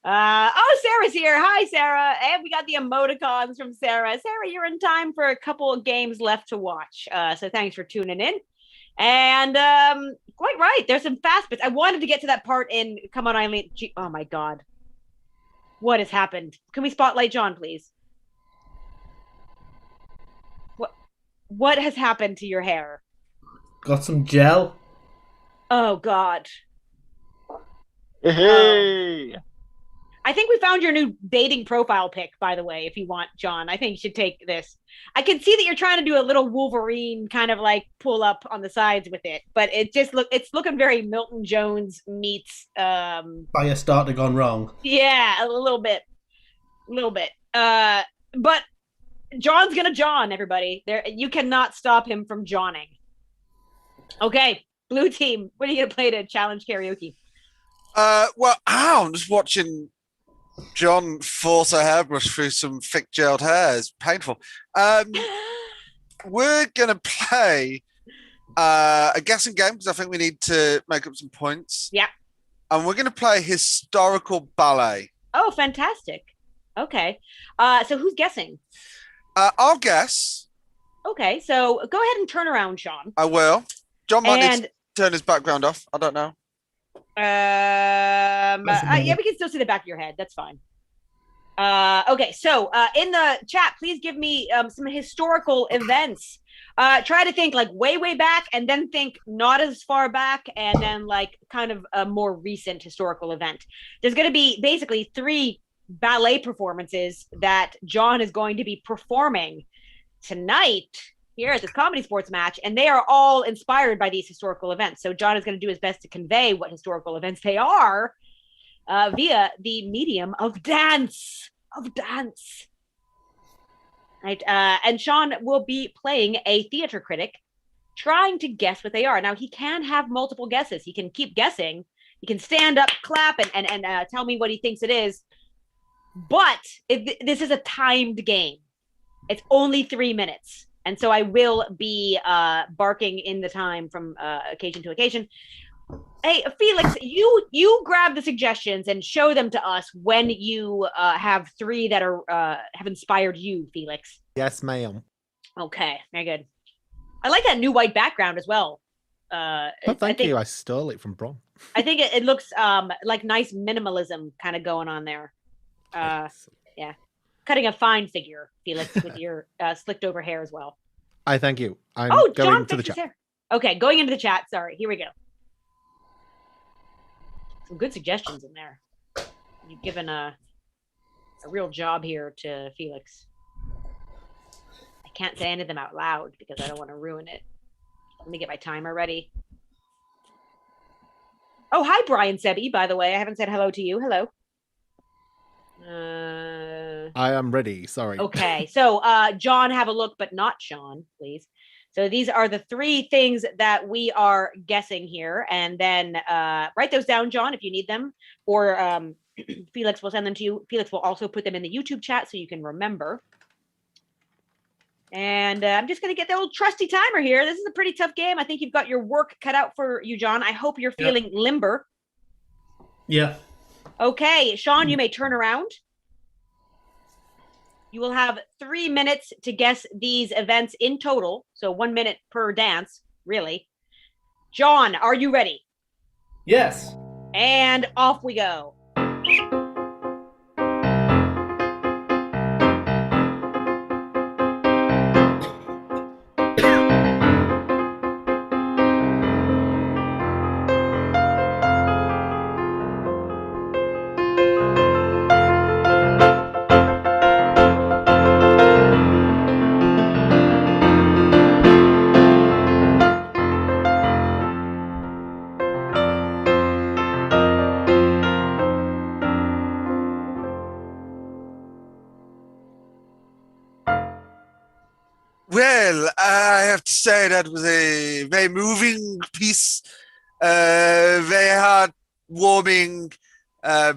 S6: Sarah's here. Hi, Sarah. And we got the emoticons from Sarah. Sarah, you're in time for a couple of games left to watch. So thanks for tuning in. And quite right. There's some fast bits. I wanted to get to that part in Come On Eileen. Oh, my God. What has happened? Can we spotlight John, please? What has happened to your hair?
S10: Got some gel.
S6: Oh, God.
S8: Hey!
S6: I think we found your new dating profile pic, by the way, if you want, John. I think you should take this. I can see that you're trying to do a little Wolverine kind of like pull up on the sides with it, but it's looking very Milton Jones meets
S10: Fire starter gone wrong.
S6: Yeah, a little bit. But John's gonna John, everybody. You cannot stop him from Johning. Okay, blue team, what are you gonna play to challenge karaoke?
S7: I'm just watching John force a hairbrush through some thick gelled hair. It's painful. We're going to play a guessing game because I think we need to make up some points.
S6: Yeah.
S7: And we're going to play historical ballet.
S6: Oh, fantastic. Okay. So who's guessing?
S7: I'll guess.
S6: Okay, so go ahead and turn around, Sean.
S7: I will. John might need to turn his background off. I don't know.
S6: Yeah, we can still see the back of your head. That's fine. Okay, so in the chat, please give me some historical events. Try to think like way back, and then think not as far back, and then like kind of a more recent historical event. There's going to be basically 3 ballet performances that John is going to be performing tonight here at this ComedySportz match, and they are all inspired by these historical events. So John is going to do his best to convey what historical events they are via the medium of dance. Right, and Sean will be playing a theater critic, trying to guess what they are. Now he can have multiple guesses. He can keep guessing. He can stand up, clap, and tell me what he thinks it is. But this is a timed game. It's only 3 minutes. And so I will be barking in the time from occasion to occasion. Hey, Felix, you grab the suggestions and show them to us when you have 3 that are have inspired you, Felix.
S5: Yes, ma'am.
S6: Okay, very good. I like that new white background as well.
S5: Thank you. I stole it from Bron.
S6: I think it looks like nice minimalism kind of going on there. Yeah. Cutting a fine figure, Felix, with your slicked over hair as well.
S5: I thank you. I'm
S6: going
S5: John
S6: to the chat. Hair. Okay, going into the chat. Sorry, here we go. Some good suggestions in there. You've given a real job here to Felix. I can't say any of them out loud because I don't want to ruin it. Let me get my timer ready. Oh, hi, Brian Sebi, by the way. I haven't said hello to you. Hello.
S5: I am ready. Sorry.
S6: Okay, so John, have a look, but not Sean, please. So these are the 3 things that we are guessing here, and then write those down, John, if you need them, or Felix will send them to you. Felix will also put them in the YouTube chat so you can remember. And I'm just going to get the old trusty timer here. This is a pretty tough game. I think you've got your work cut out for you, John. I hope you're feeling limber.
S10: Yeah.
S6: Okay, Sean, you may turn around. You will have 3 minutes to guess these events in total. So 1 minute per dance, really. John, are you ready?
S10: Yes.
S6: And off we go.
S7: Well, I have to say that was a very moving piece, very heartwarming,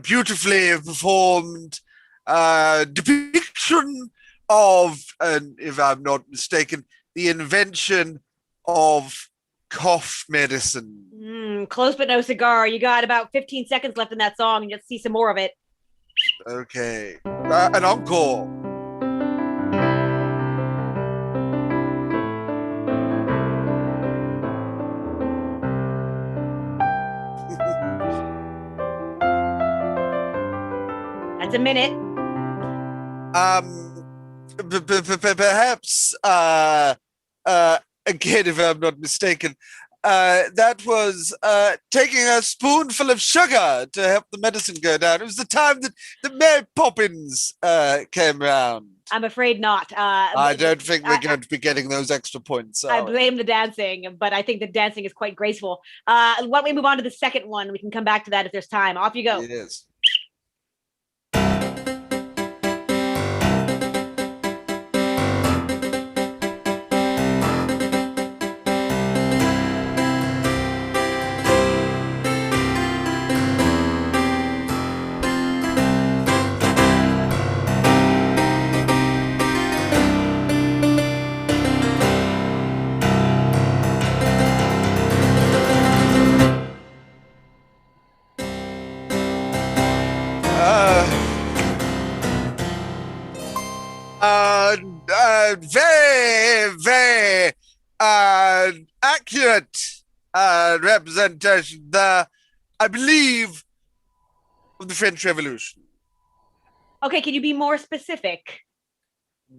S7: beautifully performed depiction of, if I'm not mistaken, the invention of cough medicine.
S6: Close but no cigar. You got about 15 seconds left in that song, and you'll see some more of it.
S7: Okay. An encore.
S6: That's a minute.
S7: Perhaps, again, if I'm not mistaken, that was taking a spoonful of sugar to help the medicine go down. It was the time that Mary Poppins came round.
S6: I'm afraid not.
S7: I don't think we're going to be getting those extra points.
S6: I blame the dancing, but I think the dancing is quite graceful. Why don't we move on to the second one? We can come back to that if there's time. Off you go.
S7: It is. Very, very accurate representation there. I believe, of the French Revolution.
S6: Okay, can you be more specific?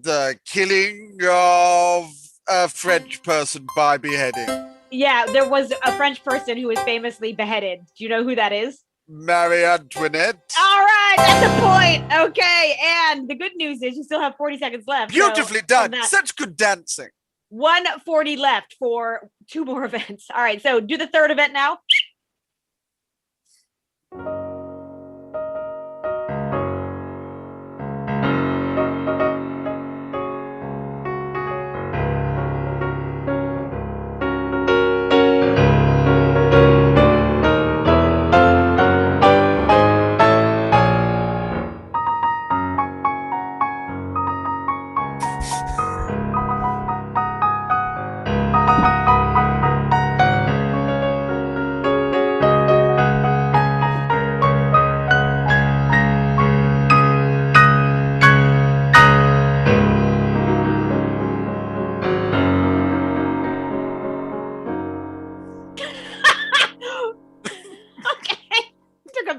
S7: The killing of a French person by beheading.
S6: Yeah, there was a French person who was famously beheaded. Do you know who that is?
S7: Marie Antoinette.
S6: All right, that's a point. Okay, and the good news is you still have 40 seconds left.
S7: Beautifully done. Such good dancing.
S6: 140 left for 2 more events. All right, so do the third event now.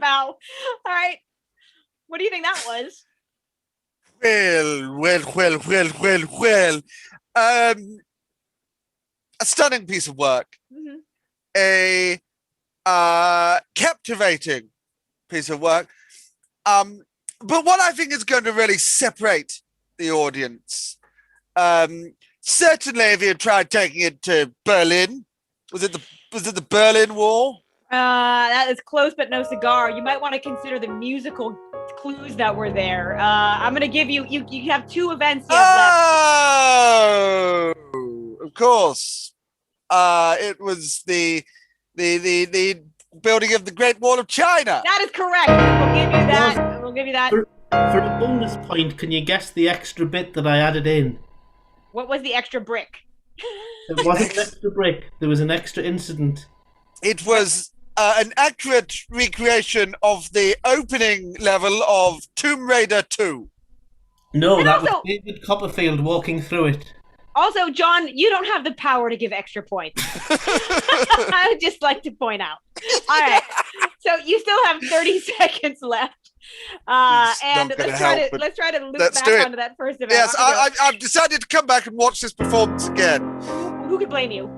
S6: All right. What do you think that was?
S7: Well. A stunning piece of work.
S6: Mm-hmm.
S7: A captivating piece of work. But what I think is going to really separate the audience, certainly if you tried taking it to Berlin, was it the Berlin Wall?
S6: That is close, but no cigar. You might want to consider the musical clues that were there. I'm gonna give you have 2 events you have left.
S7: Of course. It was the building of the Great Wall of China.
S6: That is correct. We'll give you that. We'll give you that.
S10: For a bonus point, can you guess the extra bit that I added in?
S6: What was the extra brick?
S10: It wasn't an extra brick. There was an extra incident.
S7: It was an accurate recreation of the opening level of Tomb Raider 2.
S10: No,
S6: And
S10: that
S6: also-
S10: was David Copperfield walking through it.
S6: Also, John, you don't have the power to give extra points. I would just like to point out. All right. So you still have 30 seconds left. And
S7: not gonna
S6: let's try to loop
S7: Let's
S6: back
S7: do it.
S6: onto that first event.
S7: Yes,
S6: Off you go.
S7: I've decided to come back and watch this performance again.
S6: Who could blame you?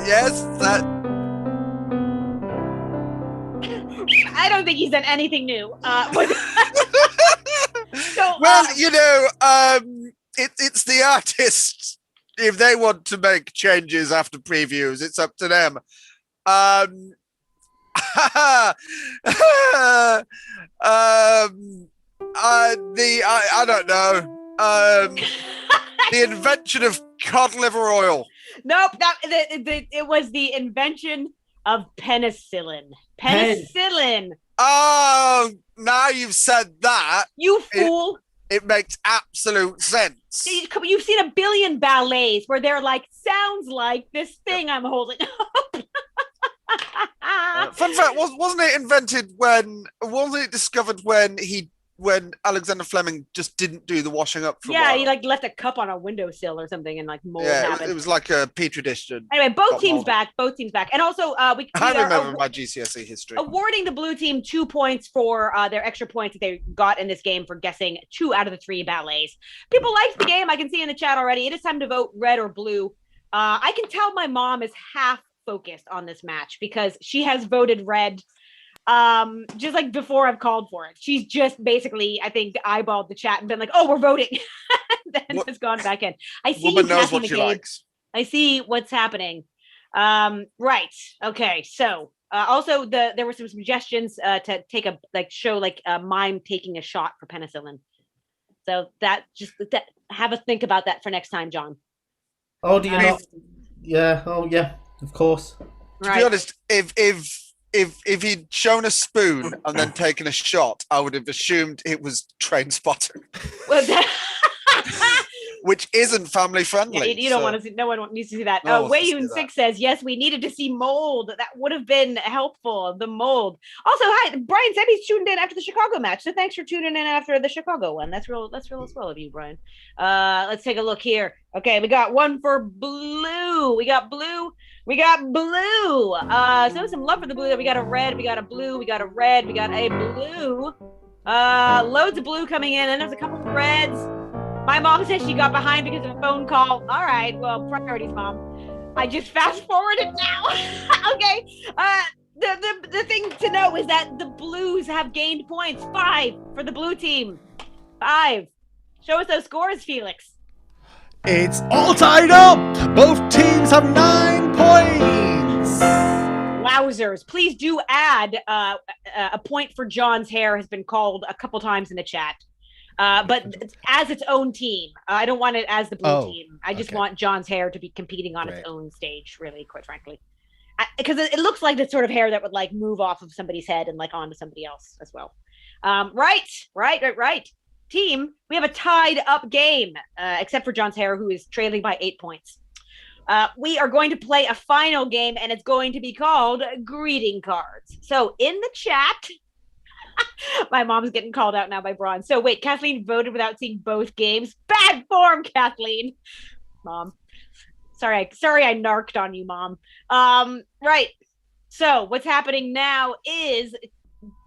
S7: Yes, that.
S6: I don't think he's done anything new. So,
S7: Well, it's the artists. If they want to make changes after previews, it's up to them. I don't know. The invention of cod liver oil.
S6: nope, it was the invention of penicillin. Penicillin.
S7: Oh, now you've said that,
S6: You fool.
S7: it makes absolute sense.
S6: You've seen a billion ballets where they're like, sounds like this thing I'm holding up.
S7: Fun fact, wasn't it discovered when Alexander Fleming just didn't do the washing up for a
S6: Yeah,
S7: while?
S6: he like left a cup on a windowsill or something and like mold
S7: Yeah,
S6: happened.
S7: it was like a petri dish.
S6: Anyway, both
S7: got
S6: teams
S7: mold.
S6: back. Both teams back. And also, we
S7: I
S6: are
S7: remember my GCSE history.
S6: awarding the blue team 2 points for their extra points that they got in this game for guessing 2 out of the 3 ballets. People liked the game. I can see in the chat already. It is time to vote red or blue. I can tell my mom is half focused on this match because she has voted red just like before I've called for it. She's just basically, I think, eyeballed the chat and been like, oh, we're voting. Then has gone back in. I see
S7: Woman
S6: you,
S7: knows
S6: Kathy
S7: what she
S6: McCabe.
S7: likes.
S6: I see what's happening. Right. Okay. So also there were some suggestions to take a mime taking a shot for penicillin. So that have a think about that for next time, John.
S10: Oh, do you not? Yeah. Oh, yeah. Of course.
S7: To be honest, if he'd shown a spoon and then taken a shot, I would have assumed it was train spotting.
S6: Well,
S7: which isn't family friendly.
S6: Yeah, you don't want to see. No one needs to see that.
S7: No one wants to see
S6: Wayun6
S7: that.
S6: says yes. We needed to see mold. That would have been helpful. The mold. Also, hi. Brian said he's tuned in after the Chicago match. So thanks for tuning in after the Chicago one. That's real swell of you, Brian. Let's take a look here. Okay, we got one for blue. We got blue. So some love for the blue. We got a red. We got a blue. We got a red. We got a blue. Loads of blue coming in, and there's a couple of reds. My mom says she got behind because of a phone call. All right, well, priorities, Mom. I just fast forwarded now. Okay. The thing to know is that the Blues have gained points. 5 for the blue team. 5. Show us those scores, Felix.
S5: It's all tied up. Both teams have 9 points.
S6: Wowzers. Please do add a point for John's hair has been called a couple times in the chat. But as its own team. I don't want it as the blue team. I just want John's hair to be competing on its own stage, really, quite frankly. Because it looks like the sort of hair that would like move off of somebody's head and like onto somebody else as well. Right. Team, we have a tied up game, except for John's hair, who is trailing by 8 points. We are going to play a final game, and it's going to be called Greeting Cards. So in the chat, my mom's getting called out now by Braun. So wait, Kathleen voted without seeing both games. Bad form, Kathleen. Mom. Sorry, I narked on you, Mom. Right. So what's happening now is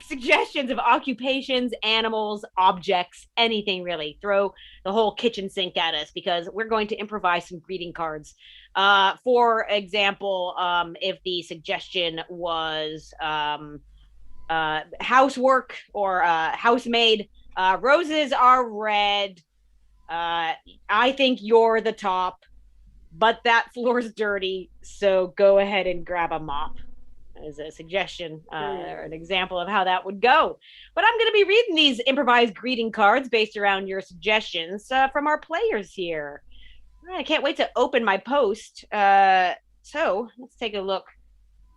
S6: suggestions of occupations, animals, objects, anything really. Throw the whole kitchen sink at us because we're going to improvise some greeting cards. For example, if the suggestion was housework or housemaid, roses are red. I think you're the top, but that floor's dirty, so go ahead and grab a mop. As a suggestion or an example of how that would go. But I'm going to be reading these improvised greeting cards based around your suggestions from our players here. I can't wait to open my post. So let's take a look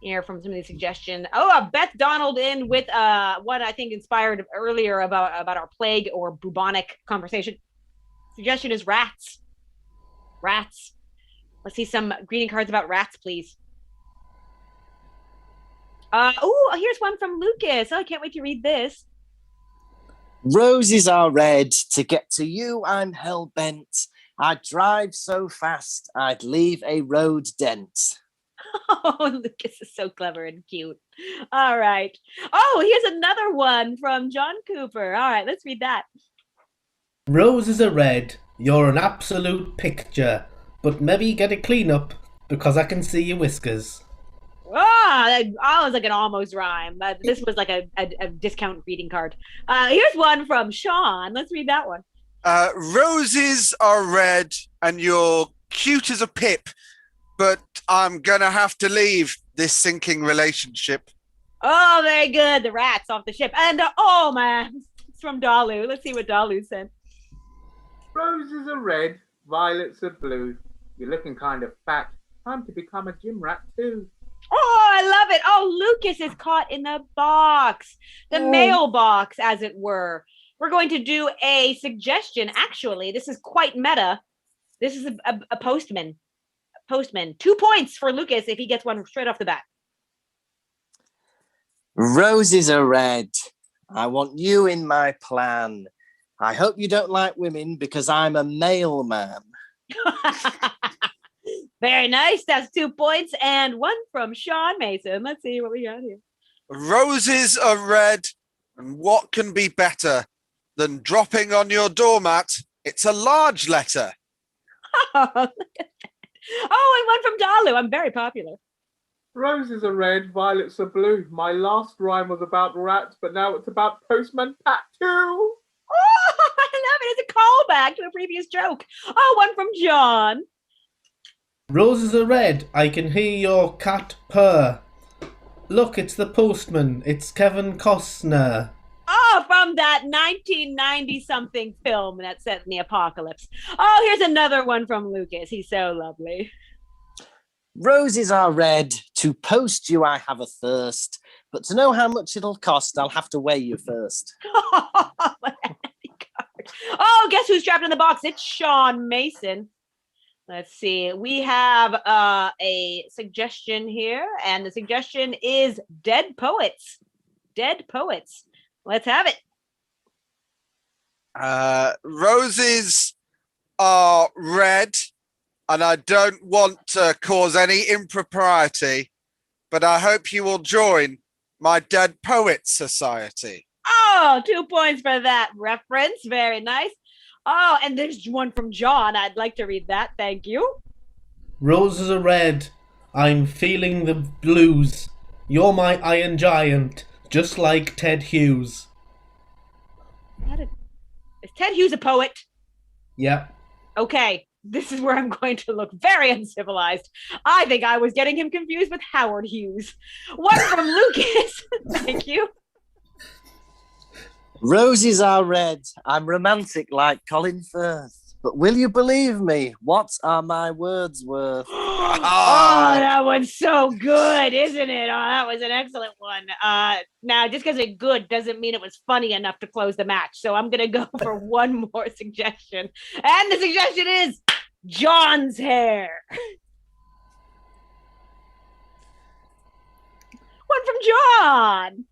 S6: here from some of these suggestions. Beth Donald in with one I think inspired earlier about our plague or bubonic conversation. Suggestion is rats. Rats. Let's see some greeting cards about rats, please. Here's one from Lucas. I can't wait to read this.
S8: Roses are red. To get to you, I'm hell-bent. I'd drive so fast, I'd leave a road dent.
S6: Oh, Lucas is so clever and cute. All right. Here's another one from John Cooper. All right, let's read that.
S10: Roses are red. You're an absolute picture. But maybe get a clean up because I can see your whiskers.
S6: That was like an almost rhyme. This was like a discount greeting card. Here's one from Sean. Let's read that one.
S7: Roses are red and you're cute as a pip, but I'm gonna have to leave this sinking relationship.
S6: Oh, very good. The rat's off the ship. And man, it's from Dalu. Let's see what Dalu said.
S9: Roses are red, violets are blue. You're looking kind of fat. Time to become a gym rat too.
S6: Oh, I love it. Lucas is caught in the box, the mailbox, as it were. We're going to do a suggestion. Actually, this is quite meta. This is a postman. 2 points for Lucas if he gets one straight off the bat.
S8: Roses are red. I want you in my plan. I hope you don't like women because I'm a mailman.
S6: Very nice. That's 2 points and one from Sean Mason. Let's see what we got here.
S7: Roses are red, and what can be better than dropping on your doormat? It's a large letter.
S6: And one from Dalu. I'm very popular.
S9: Roses are red, violets are blue. My last rhyme was about rats, but now it's about Postman Pat too.
S6: Oh, I love it. It's a callback to a previous joke. One from John.
S10: Roses are red. I can hear your cat purr. Look, it's the postman. It's Kevin Costner.
S6: From that 1990-something film that's set in the apocalypse. Here's another one from Lucas. He's so lovely.
S8: Roses are red. To post you, I have a thirst. But to know how much it'll cost, I'll have to weigh you first.
S6: Oh, guess who's trapped in the box? It's Sean Mason. Let's see. We have a suggestion here, and the suggestion is Dead Poets. Dead Poets. Let's have it.
S7: Roses are red, and I don't want to cause any impropriety, but I hope you will join my Dead Poets Society.
S6: Oh, 2 points for that reference. Very nice. Oh, and there's one from John. I'd like to read that. Thank you.
S10: Roses are red. I'm feeling the blues. You're my iron giant, just like Ted Hughes.
S6: Is Ted Hughes a poet?
S10: Yep.
S6: Okay, this is where I'm going to look very uncivilized. I think I was getting him confused with Howard Hughes. One from Lucas. Thank you.
S8: Roses are red. I'm romantic like Colin Firth. But will you believe me? What are my words worth?
S6: Oh, that one's so good, isn't it? Oh, that was an excellent one. Now, just because it's good doesn't mean it was funny enough to close the match. So I'm going to go for one more suggestion. And the suggestion is John's hair. One from John.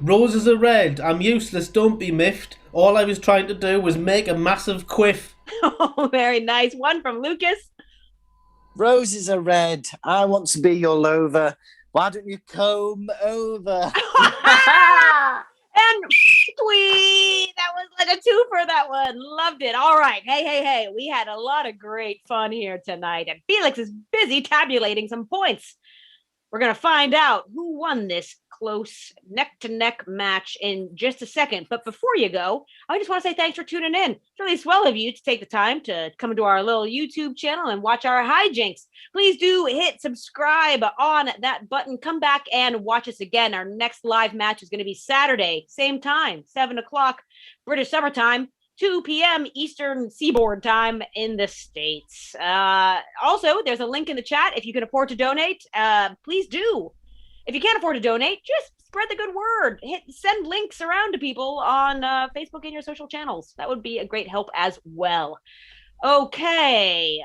S10: Roses are red. I'm useless, don't be miffed. All I was trying to do was make a massive quiff.
S6: Oh, very nice. One from Lucas.
S8: Roses are red. I want to be your lover. Why don't you comb over?
S6: And tweet. That was like a twofer, that one. Loved it. All right. Hey. We had a lot of great fun here tonight. And Felix is busy tabulating some points. We're going to find out who won this close neck-to-neck match in just a second. But before you go, I just want to say thanks for tuning in. It's really swell of you to take the time to come into our little YouTube channel and watch our hijinks. Please do hit subscribe on that button. Come back and watch us again. Our next live match is going to be Saturday, same time, 7 o'clock British summertime. 2 p.m. Eastern Seaboard time in the States. Also, there's a link in the chat. If you can afford to donate, please do. If you can't afford to donate, just spread the good word. Send links around to people on Facebook and your social channels. That would be a great help as well. Okay,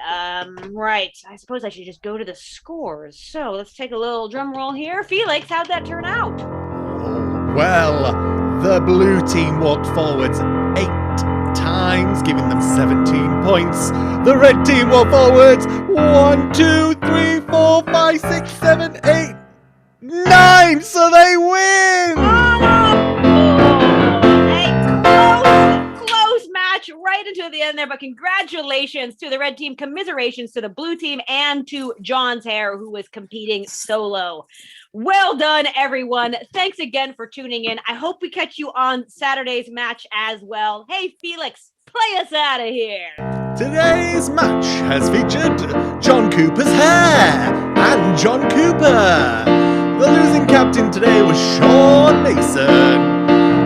S6: right. I suppose I should just go to the scores. So let's take a little drum roll here. Felix, how'd that turn out?
S5: Well, the blue team walked forwards 8 times, giving them 17 points. The red team walked forwards 1, 2, 3, 4, 5, 6, 7, 8, 9, so they win!
S6: Close match right into the end there, but congratulations to the red team, commiserations to the blue team, and to John's hair, who was competing solo. Well done, everyone. Thanks again for tuning in. I hope we catch you on Saturday's match as well. Hey, Felix, play us out of here.
S5: Today's match has featured John Cooper's hair and John Cooper. The losing captain today was Sean Mason.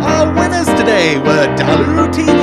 S5: Our winners today were Dalu TV